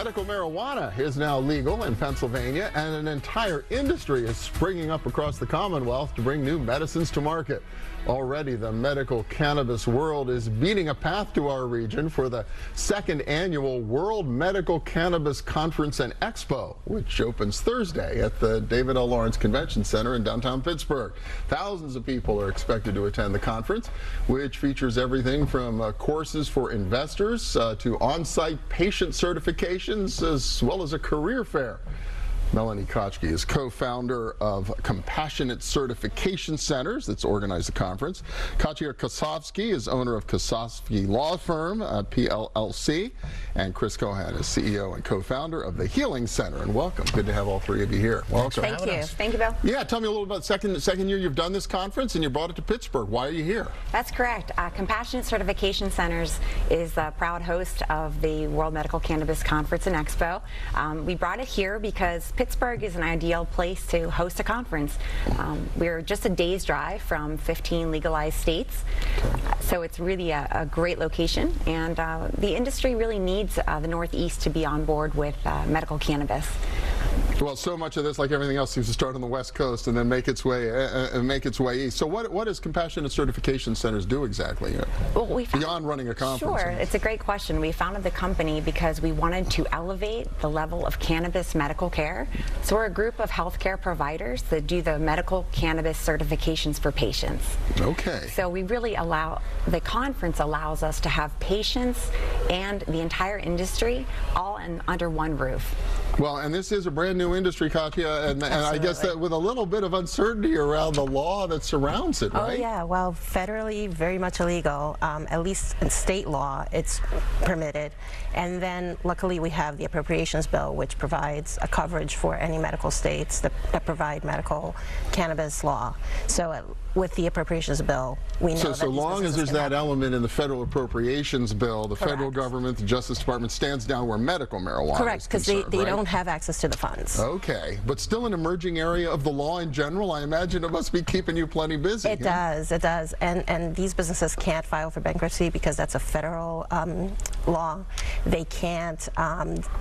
Medical marijuana is now legal in Pennsylvania, and an entire industry is springing up across the Commonwealth to bring new medicines to market. Already, the medical cannabis world is beating a path to our region for the second annual World Medical Cannabis Conference and Expo, which opens Thursday at the David L. Lawrence Convention Center in downtown Pittsburgh. Thousands of people are expected to attend the conference, which features everything from courses for investors to on-site patient certifications, as well as a career fair. Melonie Kotchey is co-founder of Compassionate Certification Centers that's organized the conference. Catia Kossovsky is owner of Kossovsky Law Firm, PLLC, and Chris Kohan is CEO and co-founder of the Healing Center. And welcome. Good to have all three of you here. Welcome. Thank you. Thank you, Bill. Yeah, tell me a little about the second year you've done this conference and you brought it to Pittsburgh. Why are you here? That's correct. Compassionate Certification Centers is the proud host of the World Medical Cannabis Conference and Expo. We brought it here because Pittsburgh is an ideal place to host a conference. We're just a day's drive from 15 legalized states, so it's really a great location, and the industry really needs the Northeast to be on board with medical cannabis. Well, so much of this, like everything else, seems to start on the West Coast and then make its way east. So what does Compassionate Certification Centers do exactly? Well, beyond running a conference? Sure, it's a great question. We founded the company because we wanted to elevate the level of cannabis medical care. So we're a group of healthcare providers that do the medical cannabis certifications for patients. Okay. So we really the conference allows us to have patients and the entire industry all under one roof. Well, and this is a brand new industry, Catia, and I guess that with a little bit of uncertainty around the law that surrounds it, right? Oh yeah, well, federally very much illegal, at least in state law it's permitted, and then luckily we have the appropriations bill, which provides a coverage for any medical states that provide medical cannabis law. So with the appropriations bill, we know that so long as there's that element in the federal appropriations bill, the federal government, the Justice Department stands down where medical marijuana correct, is because concerned, they right? don't have access to the funds. Okay, but still an emerging area of the law in general. I imagine it must be keeping you plenty busy. It does, and these businesses can't file for bankruptcy because that's a federal law. They can't.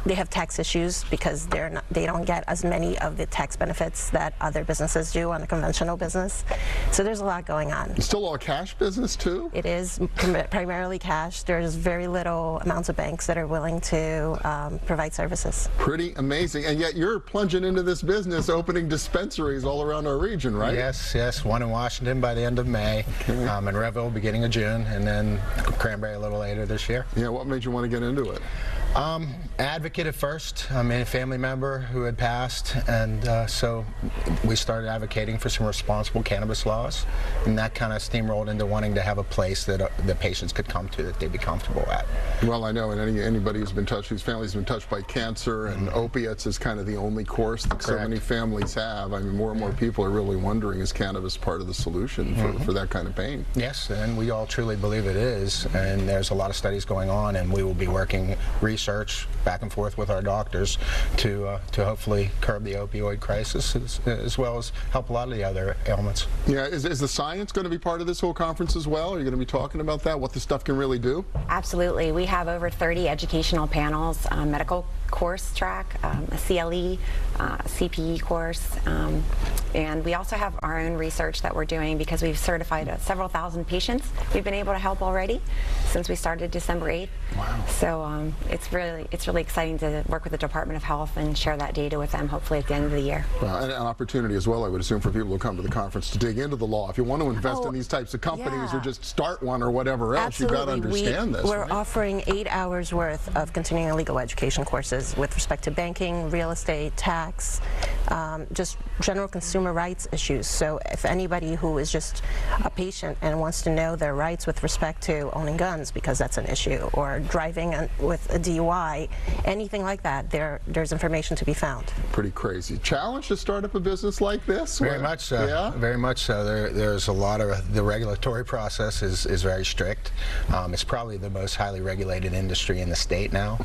They have tax issues because they don't get as many of the tax benefits that other businesses do on a conventional business. So there's a lot going on. It's still all cash business too? It is primarily cash. There's very little amounts of banks that are willing to provide services. Pretty amazing, and yet you're plunging into this business, opening dispensaries all around our region, right? Yes, one in Washington by the end of May, in Revel beginning of June, and then Cranberry a little later this year. Yeah, what made you want to get into it? Advocate at first. I mean, a family member who had passed, and so we started advocating for some responsible cannabis laws, and that kind of steamrolled into wanting to have a place that the patients could come to that they'd be comfortable at. Well, I know, and anybody who's been touched, whose family's been touched by cancer and opiates is kind of the only course that so many families have. I mean, more and more people are really wondering, is cannabis part of the solution for that kind of pain? Yes, and we all truly believe it is, and there's a lot of studies going on, and we will be working research back and forth with our doctors to hopefully curb the opioid crisis as well as help a lot of the other ailments. Yeah, is the science going to be part of this whole conference as well? Are you going to be talking about that, what this stuff can really do? Absolutely. We have over 30 educational panels, medical course track, a CLE, CPE course, and we also have our own research that we're doing because we've certified several thousand patients we've been able to help already since we started December 8th. Wow. So it's really exciting to work with the Department of Health and share that data with them hopefully at the end of the year. Well, and an opportunity as well, I would assume, for people who come to the conference to dig into the law. If you want to invest in these types of companies or just start one or whatever else, you've got to understand this. We're offering 8 hours worth of continuing legal education courses with respect to banking, real estate, tax, just general consumer rights issues. So if anybody who is just a patient and wants to know their rights with respect to owning guns, because that's an issue, or driving with a DUI, anything like that, there's information to be found. Pretty crazy. Challenge to start up a business like this? Very much so. Yeah? Very much so. There's a lot of, the regulatory process is very strict. It's probably the most highly regulated industry in the state now.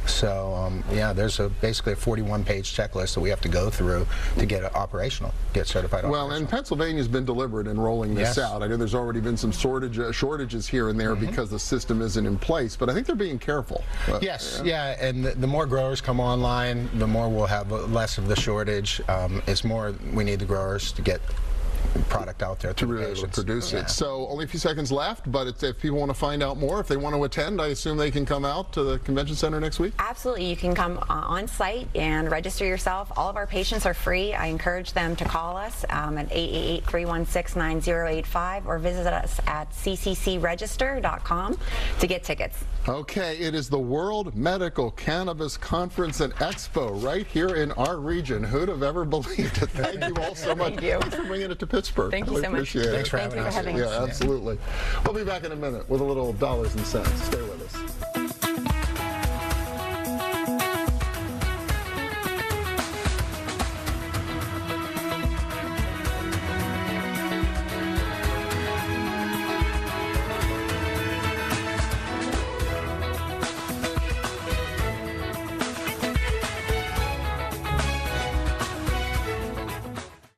So yeah, there's basically a 41-page checklist that we have to go through through to get it operational, get certified Well, operational. and Pennsylvania's been deliberate in rolling this Yes. out. I know there's already been some shortages here and there because the system isn't in place, but I think they're being careful. Yes, yeah, and the more growers come online, the more we'll have less of the shortage. It's more we need the growers to get product out there To really be able to produce it. So only a few seconds left, but if people want to find out more, if they want to attend, I assume they can come out to the convention center next week? Absolutely. You can come on site and register yourself. All of our patients are free. I encourage them to call us at 888-316-9085 or visit us at cccregister.com to get tickets. Okay, it is the World Medical Cannabis Conference and Expo right here in our region. Who'd have ever believed it? Thank you all so much. Thank you. Thanks for bringing it to Pittsburgh. Thank you so much. Appreciate it. Thanks for having us. having us. Yeah, absolutely. We'll be back in a minute with a little dollars and cents. Stay with us.